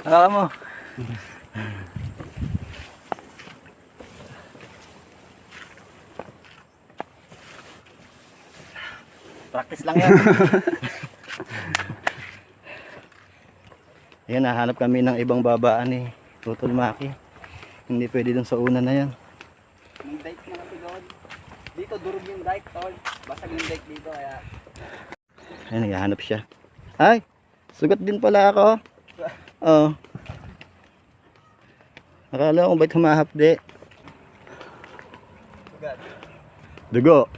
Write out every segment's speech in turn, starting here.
Hawakan mo. Practice lang yan. Ayan, nahanap kami ng ibang babaan ni Tutol Maki. Hindi pwede dun sa una na yan. May dike na kasi doon. Dito durog yung dike, tol. Basag yung dike dito kaya. Ayan, naghahanap siya. Ay, sugat din pala ako. Oo. Akala ko ba't humahapde? Sugat. Dugo.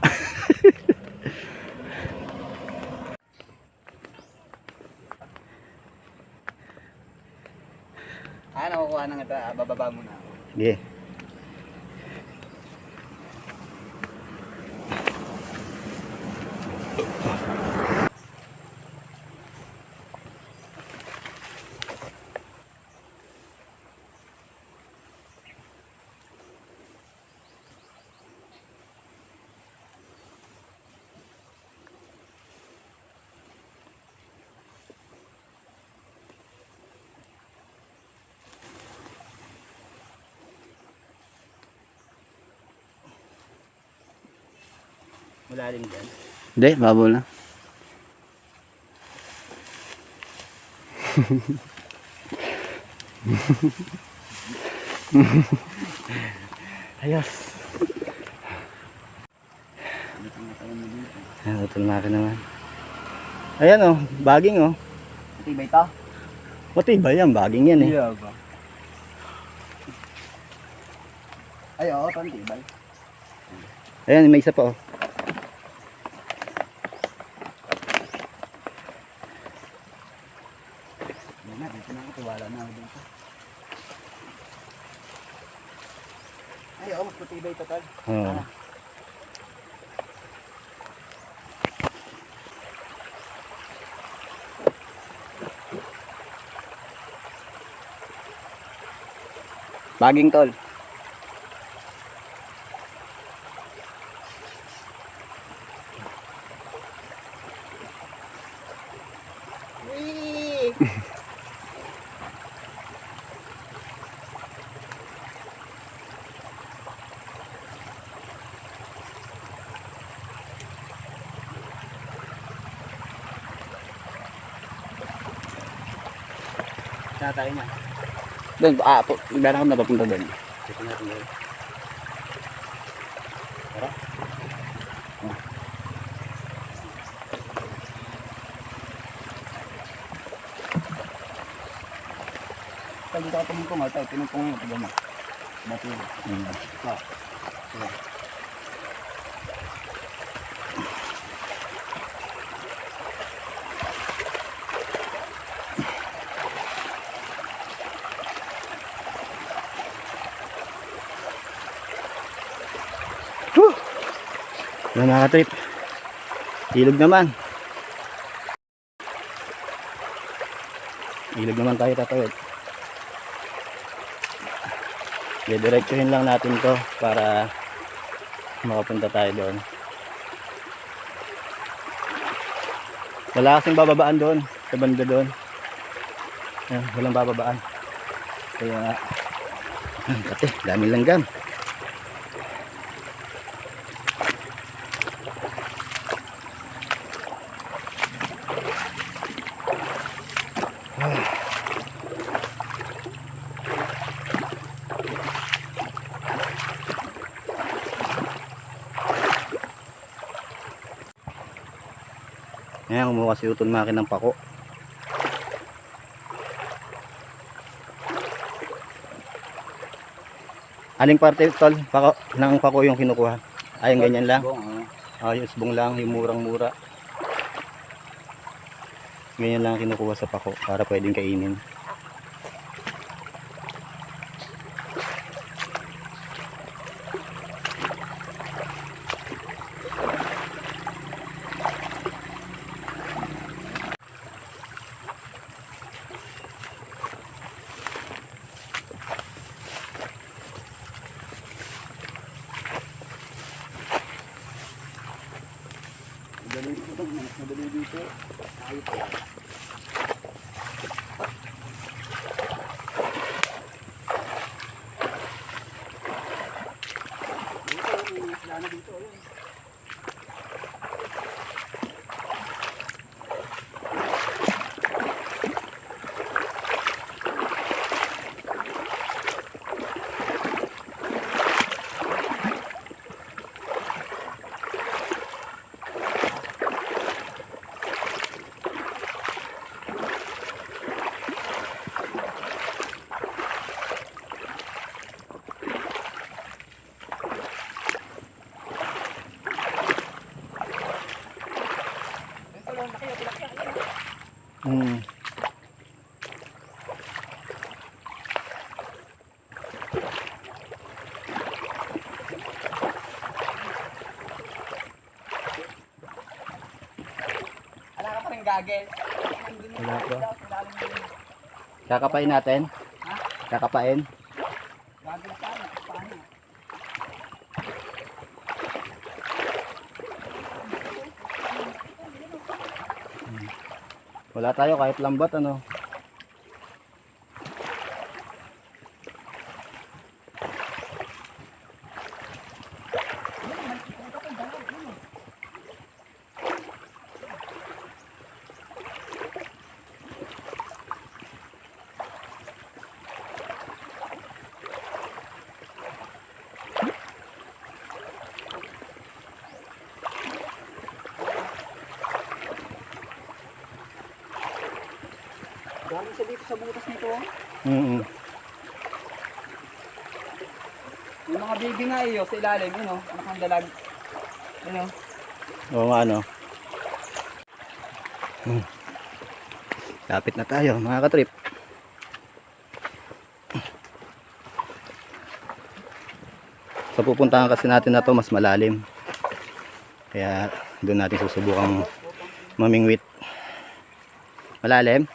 Nakukuha na ito. Bababa muna ako. Sige. Malalim dyan. Hindi, babaw lang. Ayos. Ayan, Tutol Maki naman. Ayan oh, baging oh. Matibay ito? Matibay yan, baging yan eh. Iya ba? Ay, oo, matibay. Ayan, may isa pa oh. Dito na ako, tiwala na ako dito. Ay, oo, mas matibay ito, tol. Oh. Baging, tol. Saan tayo niya? Doon, meron ako napapunta doon. Ito natin doon. Tara. Pag dito ka tumingkong, tayo, pinungkong yung ito mo. Dati yun. Yan mga trip. Ilog naman. Ilog naman tayo tatawid. Didiretsuhin lang natin to para makapunta tayo doon. Wala kasing bababaan doon sa banda doon. Yan, walang bababaan. Kaya kate, daming langgam. Ayan, kumuha si Tutol Maki ng pako. Aling parte tol, pako, ng pako yung kinukuha? Ay, yung ganyan lang? Yung usbong lang, yung murang-mura. Ganyan lang kinukuha sa pako para pwedeng kainin. Madali dito. Ayos. goggles. Wala pa. Kakapain natin? Ha? Kakapain? Goggles tayo. Paano? Wala tayo kahit lambat ano. Galing siya dito sa butas nito. Yung mga baby nga iyo sa ilalim, yun o. Ang kang dalag. Yun o. Oo nga ano. Lapit na tayo mga katrip. Sa pupuntahan kasi natin na to mas malalim. Kaya doon natin susubukang mamingwit. Malalim.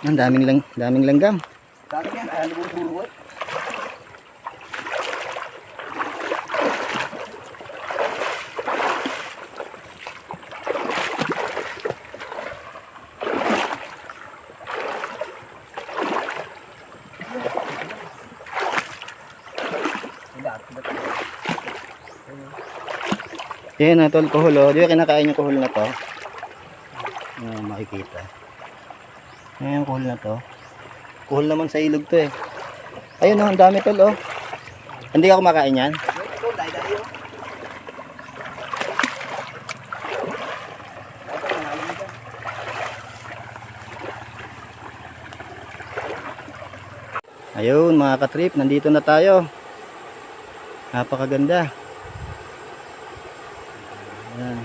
Ang daming langgam. Dami yan, ayaw nabubulot. Yan na tol, kuhol oh. Di ba kinakain yung kuhol na to? Makikita. Yan yung kuhol na to. Kuhol naman sa ilog to eh. Ayun oh, ang dami tol oh. Hindi ka kumakain yan? Ito, dahil yun. Ayun mga katrip, nandito na tayo. Napakaganda. Ayan.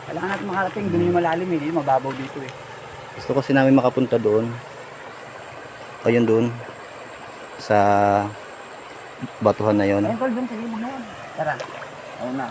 Kailangan natin makarating, doon yung malalim eh, mababaw dito eh. Gusto kasi namin makapunta doon. Ayun doon. Sa batuhan na yon. Ayun tol, doon sa ilog na yun. Tara. Ayun na.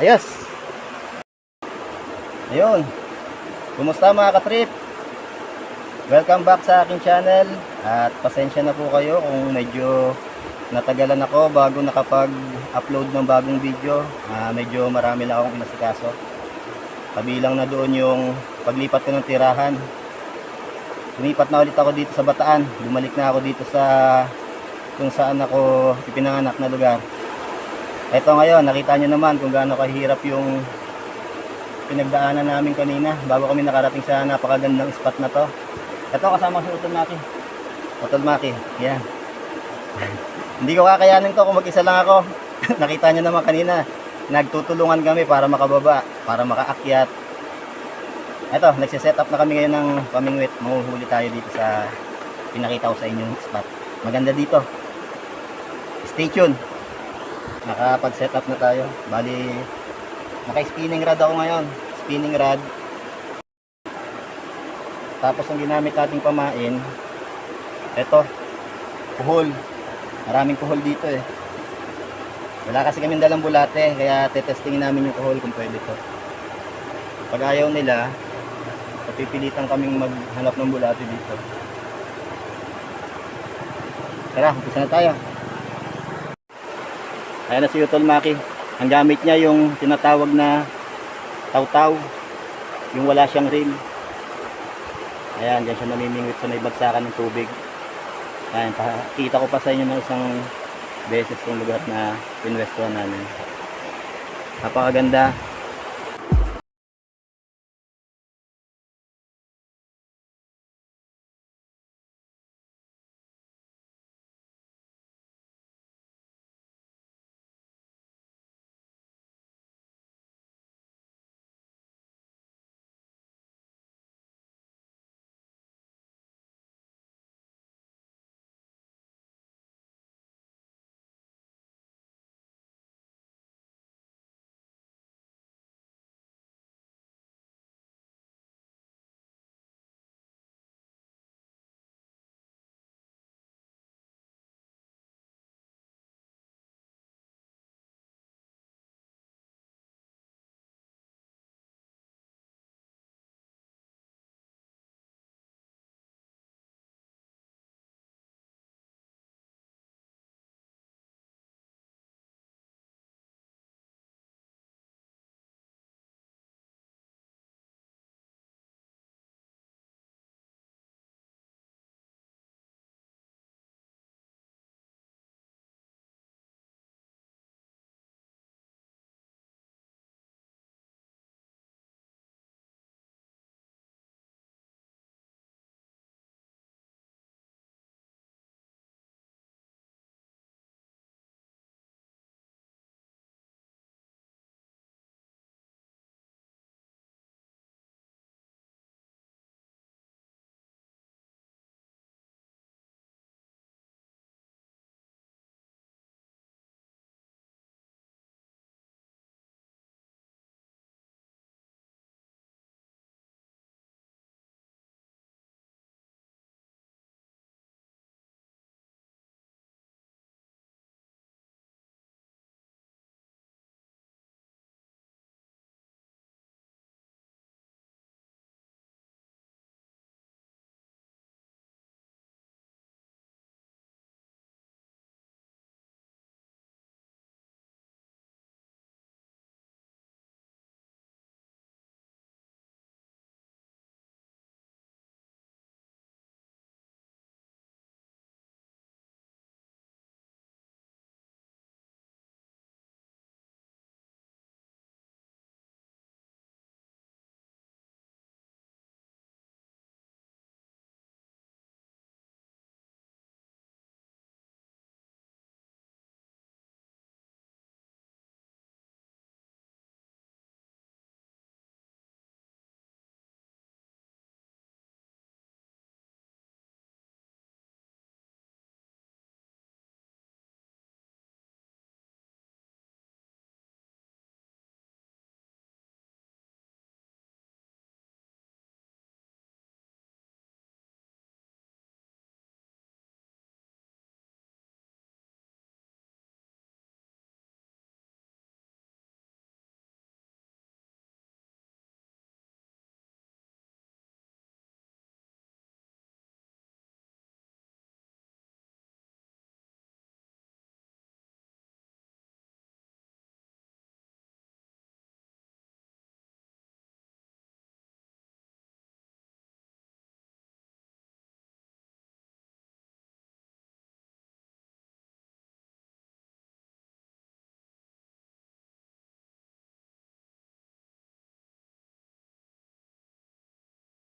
Ayos. Ayun. Kumusta mga katrip? Welcome back sa aking channel. At pasensya na po kayo kung medyo natagalan ako bago nakapag-upload ng bagong video. Medyo marami na akong inasikaso. Kabilang na doon yung paglipat ko ng tirahan. Lumipat na ulit ako dito sa Bataan. Bumalik na ako dito sa kung saan ako ipinanganak na lugar. Ito ngayon, nakita nyo naman kung gaano kahirap yung pinagdaanan namin kanina bago kami nakarating sa napakagandang spot na to. Ito kasama si Utol Maki. Utol Maki, yan. Hindi ko kakayanin to kung mag-isa lang ako. Nakita nyo naman kanina, nagtutulungan kami para makababa, para makaakyat. Ito, nagsiset up na kami ngayon ng pamingwit. Mahuhuli tayo dito sa pinakita ko sa inyong spot. Maganda dito. Stay tuned. Nakapag-set up na tayo. Bali, naka-spinning rod ako ngayon. Spinning rod. Tapos ang ginamit nating pamain, eto, kuhol. Maraming kuhol dito eh. Wala kasi kaming dalang bulate, kaya tetestingin namin yung kuhol kung pwede to. Pag ayaw nila, papipilitan kaming maghanap ng bulate dito. Tara, umpisa na tayo. Ayan na si Utol Maki. Ang gamit niya yung tinatawag na taw-taw. Yung wala siyang reel. Ayan, dyan siya namimingwit sa may bagsakan ng tubig. Ayan, pakita ko pa sa inyo ng isang beses yung lugar na pinwestuhan namin. Napakaganda.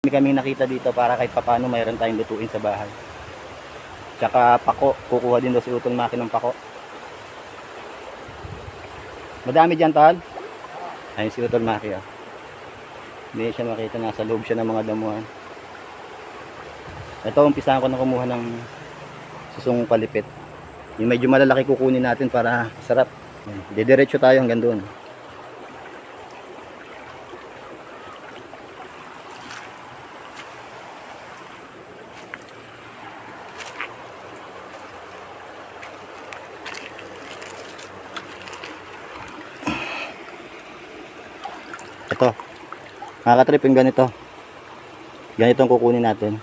May kaming nakita dito para kahit papano mayroon tayong lutuin sa bahay. Tsaka pako, kukuha din daw si Utol Maki ng pako. Madami dyan, Tal? Ayun si Utol Maki, oh. Hindi siya makita, nasa loob siya ng mga damuhan. Ito, umpisahan ko na kumuha ng susong palipit. Yung medyo malalaki kukunin natin para sarap. Didiretso tayo hanggang doon. Ito, mga katrip, yung ganito. Ganito ang kukunin natin.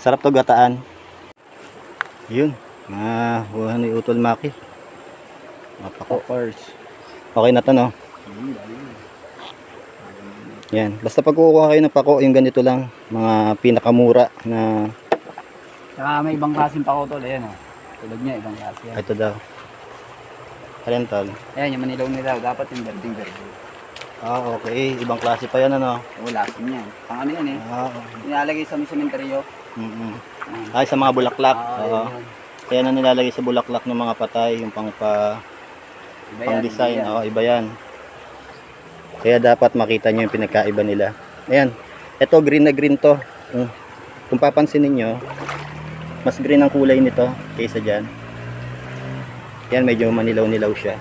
Sarap to gataan. Yun, buhan ni Utol Maki. Mapako. Okay na to, no? Yan, basta pag kukuha kayo ng pako, yung ganito lang, mga pinakamura na... Saka may ibang klaseng pako tol, ayan o. Tulad niya, ibang klase yan. Ito daw. Alin, Tol? Ayan, yung manilaw-nilaw, dapat yung berding-berde. Okay, ibang klase pa yan, ano? Oo, lasin yan. Pang ano yan eh. Nilalagay sa sementeryo. Ay, sa mga bulaklak. Yun. Kaya na nilalagay sa bulaklak ng mga patay, yung pang design. Iba yan. Kaya dapat makita nyo yung pinagkaiba nila. Ayan, ito green na green to. Kung papansin niyo, mas green ang kulay nito kaysa dyan. Yan, medyo manilaw-nilaw siya.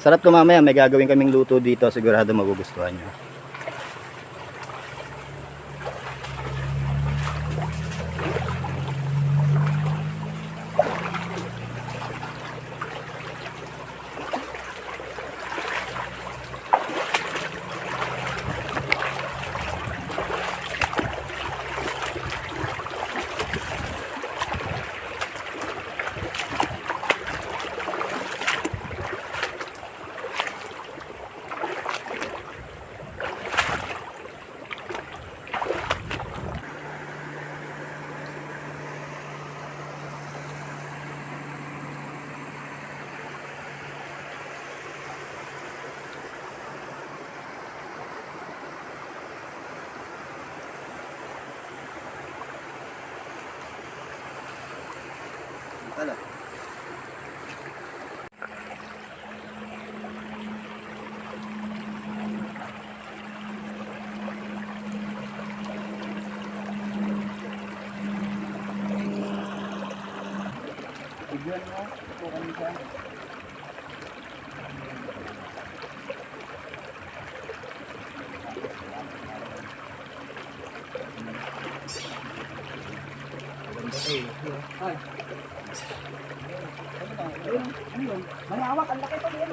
Sarap to mamaya, may gagawin kaming luto dito, sigurado magugustuhan nyo. Tala. Tigyan mo, tutukan siya. Ay. Ayun, ano yun? Malawak, ang laki pa yun.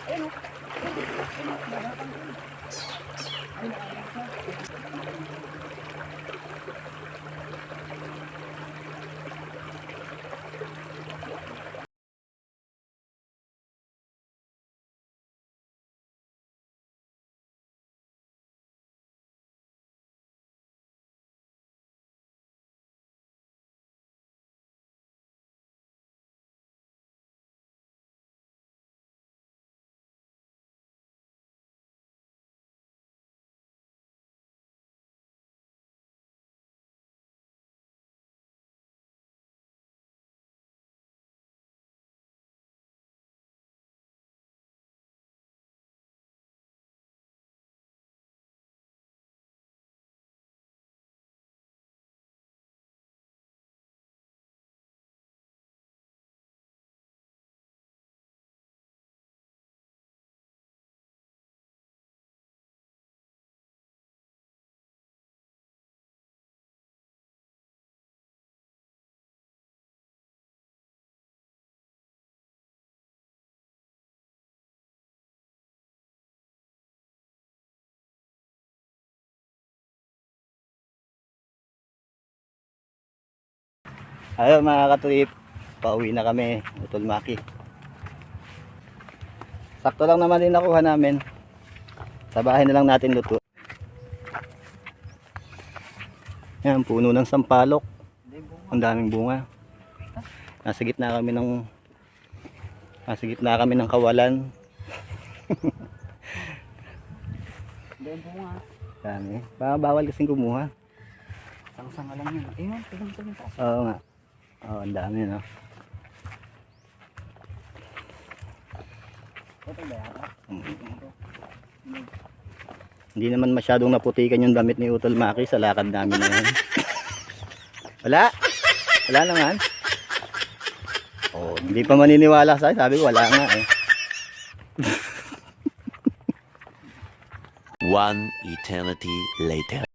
Ayun o. Ayun mga katrip, pauwi na kami, Utol Maki. Sakto lang naman din nakuha namin. Sa bahay na lang natin luto. Yan, puno ng sampalok. Ang daming bunga. Nasa gitna kami ng kawalan. Doon po nga. Dami. Bawal kasing kumuha. Sang-sanga lang yun. Ayun, tignan sa taas. Oo nga. Oo, ang dami, no? Ito ba yata? Hindi naman masyadong naputikan yung damit ni Utol Maki sa lakad namin na yun. Wala. Wala naman. Oh, hindi pa maniniwala sa akin. Sabi ko, wala nga eh. One eternity later.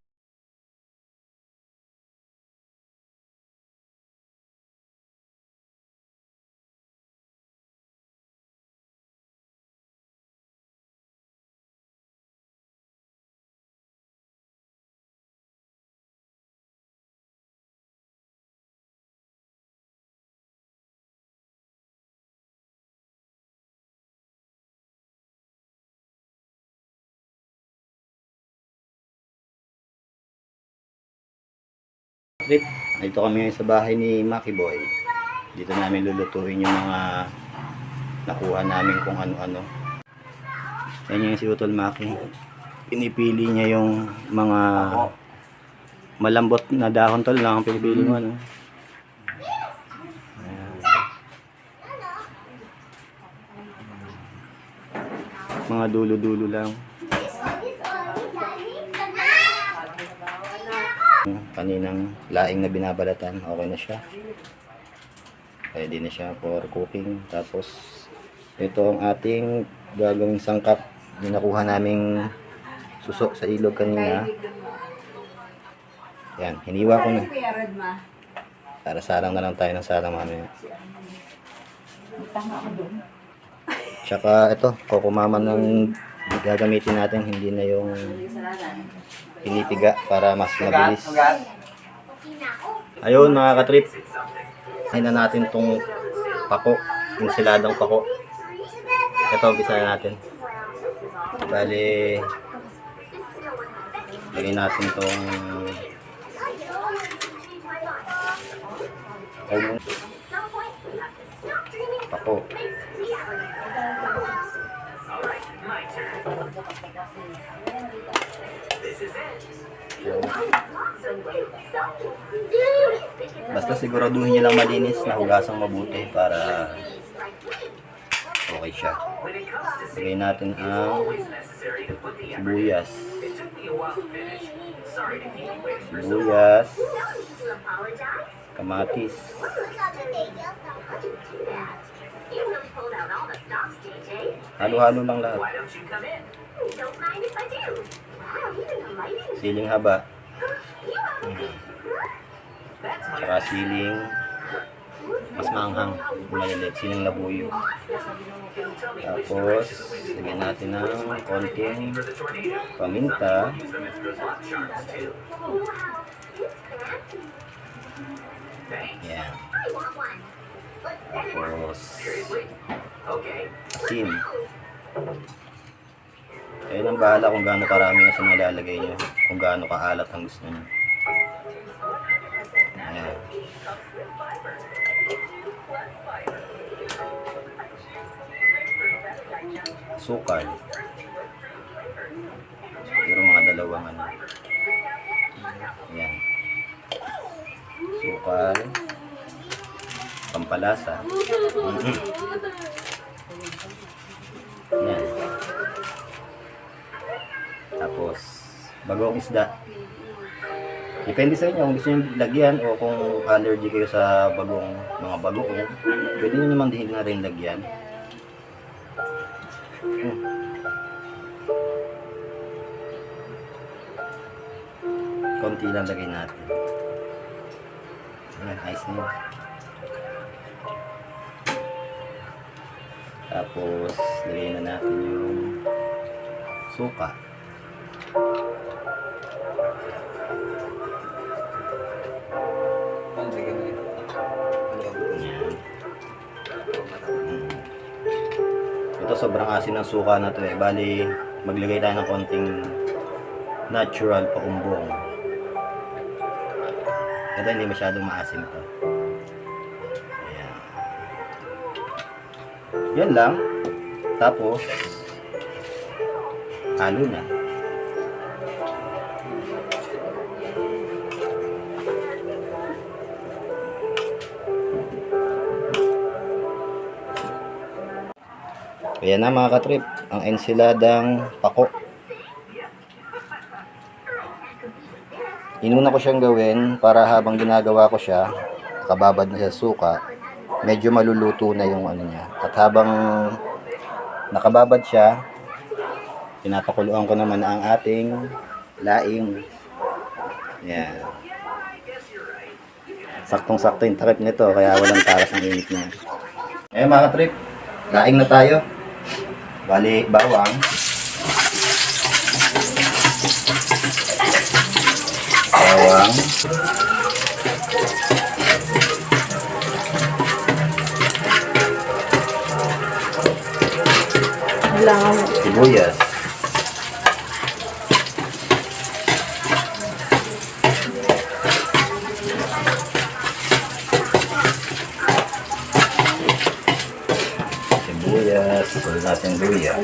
Trip. Dito kami ngayon sa bahay ni Maki Boy. Dito namin lulutuin yung mga nakuha namin kung ano-ano. Yan yung si Utol Maki. Pinipili niya yung mga malambot na dahon tol lang ang pinipili mo, ano. Ayan. Mga dulo-dulo lang. Kaninang laing na binabalatan, okay na siya. Ready na siya for cooking. Tapos ito ang ating gagawing sangkap. Yung nakuha naming suso sa ilog kanina. Yan, hiniwa ko na. Para salang na lang tayo ng salang mamaya. Tsaka ito, kokomama ng gagamitin natin, hindi na yung pinipiga para mas mabilis. Ayun mga katrip, ay na natin tong pako, insiladang pako. Ito, umpisa na natin. Bali, lagyan natin tong pako. Basta siguraduhin niyo lang malinis na hugasang mabuti para okay siya. Lagay natin ang sibuyas. Sibuyas, kamatis, halo-halo lang lahat. Siling haba, tsaka siling mas maanghang, maliliit, siling labuyo. Tapos lagyan natin ng konting paminta, yan. Tapos asin. Kayo nang bahala kung gaano karami na sa nilalagay nyo, kung gaano kaalat ang gusto nyo. Ayan. Sukal. Siguro mga dalawang ano. Ayan. Sukal. Pampalasa. Ayan. Tapos bagong isda. Depende sa inyo kung gusto nyo lagyan o kung allergy kayo sa mga bagoong, pwede nyo naman din na rin lagyan. Konti lang lagay natin. Ayan, ayos na yun. Tapos lagay na natin yung suka. Ito sobrang asin ng suka na to eh. Bali, maglagay tayo ng konting natural paumbong. Ito hindi masyadong maasim to. Ayan. Yan lang. Tapos halo na. Ayan na mga katrip, ang ensiladang pako. Inuna ko siyang gawin para habang ginagawa ko siya, nakababad na sa suka, medyo maluluto na yung ano niya. At habang nakababad siya, pinapakuluan ko naman ang ating laing. Ayan. Saktong-sakto yung takip nito, kaya walang taras ang init niya. Eh mga katrip, laing na tayo. Bali, bawang. Bawang. Sibuyas. Sibuyas. Sulit natin luya.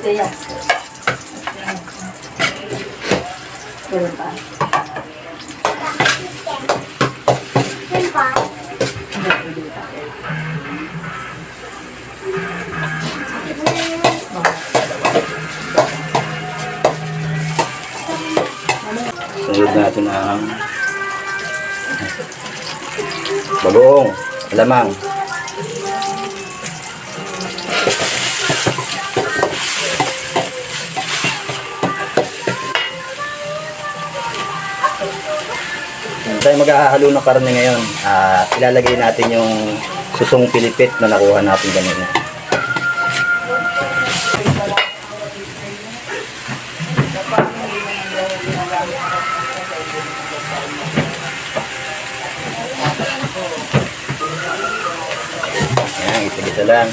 Sunod natin ang bagoong, alamang. Tayo mag-ahalo ng karne ngayon. Ilalagay natin yung susong pilipit na nakuha natin kanina. Ayan, isa-isa lang.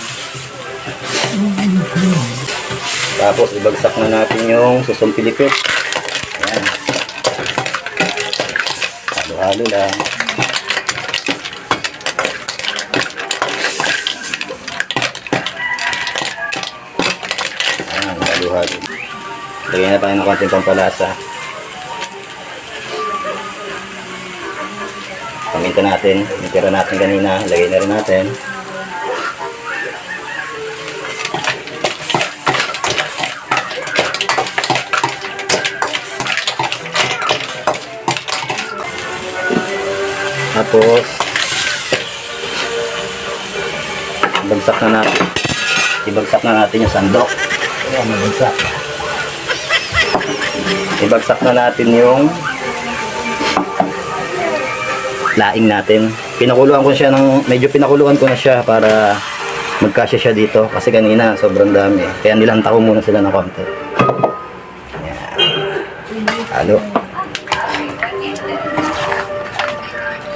Tapos ibagsak na natin yung susong pilipit. Ayan. Halo-halo lang. Ayan, halo-halo. Lagyan na tayo ng konting pampalasa. Paminta natin. Yung tira natin kanina. Lagay na rin natin. Tapos ibagsak na natin yung sandok. Ayan, ibagsak. Ibagsak na natin yung laing natin. Medyo pinakuluan ko na siya para magkasya siya dito kasi kanina sobrang dami. Kaya nilanta ko muna sila ng konti. Ayan. Halo.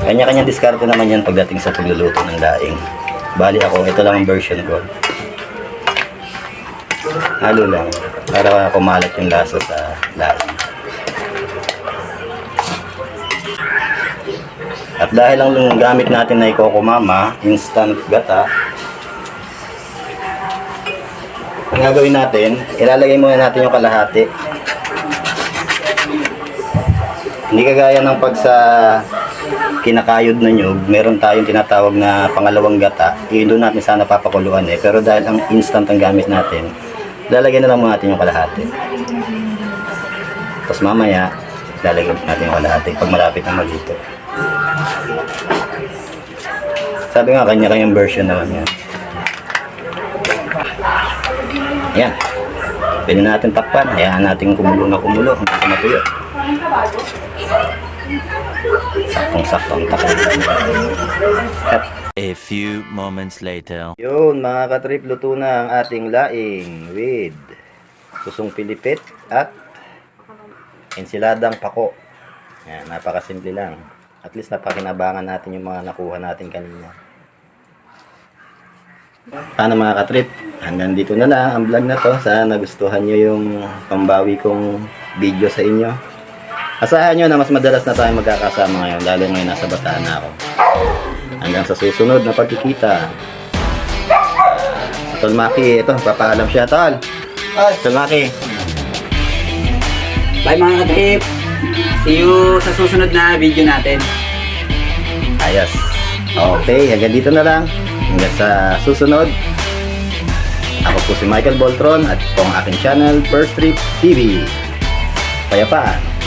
Kanya-kanyang diskarte naman yan pagdating sa pagluluto ng daing. Bali ako, ito lang ang version ko. Halo lang, para kumalat yung lasa sa daing. At dahil ang gamit natin na Coco Mama, instant gata, ang gagawin natin, ilalagay muna natin yung kalahati. Hindi kagaya ng pag sa kinakayod na nyug, meron tayong tinatawag na pangalawang gata. Yun doon natin sana papakuluan eh. Pero dahil ang instant ang gamit natin, lalagyan na lang muna natin yung kalahati. Tapos mamaya, lalagyan natin yung kalahati pag malapit na maluto. Sabi nga, kanya-kanyang version naman yan. Ayan. Pwede natin takpan. Hayaan natin kumulo na kumulo hanggang sa matuyo. Saktong-saktong takpan. A few moments later. Yun mga katrip, luto na ang ating laing with susong pilipit at ensiladang pako. Yan, napakasimple lang. At least napakinabangan natin yung mga nakuha natin kanina. Paano mga katrip? Hanggang dito na lang ang vlog na to. Sana nagustuhan nyo yung pambawi kong video sa inyo. Asahan nyo na mas madalas na tayo magkakasama ngayon, lalo ngayon nasa Bataan na ako. Hanggang sa susunod na pagkikita. Tol Maki, ito, papaalam siya, Tol. Tol Maki. Bye mga ka-trip! See you sa susunod na video natin. Ayos. Okay, hanggang dito na lang. Hanggang sa susunod. Ako po si Michael Boltron at ito ang aking channel, First Trip TV. Payapaan!